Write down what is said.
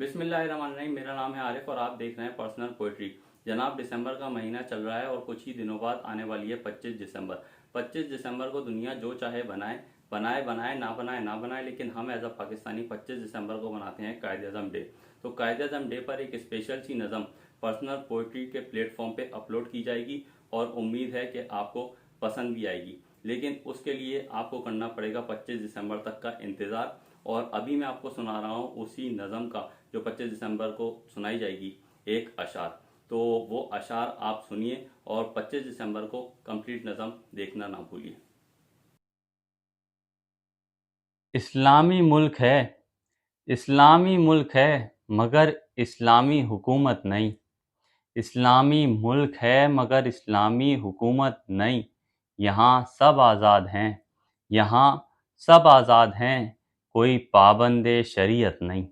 बिस्मिल्लाहिर्रहमानिर्रहीम। मेरा नाम है आरिफ और आप देख रहे हैं पर्सनल पोइट्री। जनाब, दिसंबर का महीना चल रहा है और कुछ ही दिनों बाद आने वाली है 25 दिसंबर। 25 दिसंबर को दुनिया जो चाहे बनाए बनाए बनाए ना बनाए, लेकिन हम एज अ पाकिस्तानी 25 दिसंबर को बनाते हैं कायद अज़म डे। तो कायद अज़म डे पर एक स्पेशल सी नज़म पर्सनल पोइट्री के प्लेटफॉर्म पे अपलोड की जाएगी और उम्मीद है कि आपको पसंद भी आएगी। लेकिन उसके लिए आपको करना पड़ेगा 25 दिसंबर तक का इंतज़ार। और अभी मैं आपको सुना रहा हूँ उसी नज़म का जो 25 दिसंबर को सुनाई जाएगी, एक अशार। तो वो अशार आप सुनिए और 25 दिसंबर को कंप्लीट नज़म देखना ना भूलिए। इस्लामी मुल्क है, इस्लामी मुल्क है, मगर इस्लामी हुकूमत नहीं। इस्लामी मुल्क है मगर इस्लामी हुकूमत नहीं। यहाँ सब आज़ाद हैं, यहाँ सब आज़ाद हैं, कोई पाबंद शरीयत नहीं।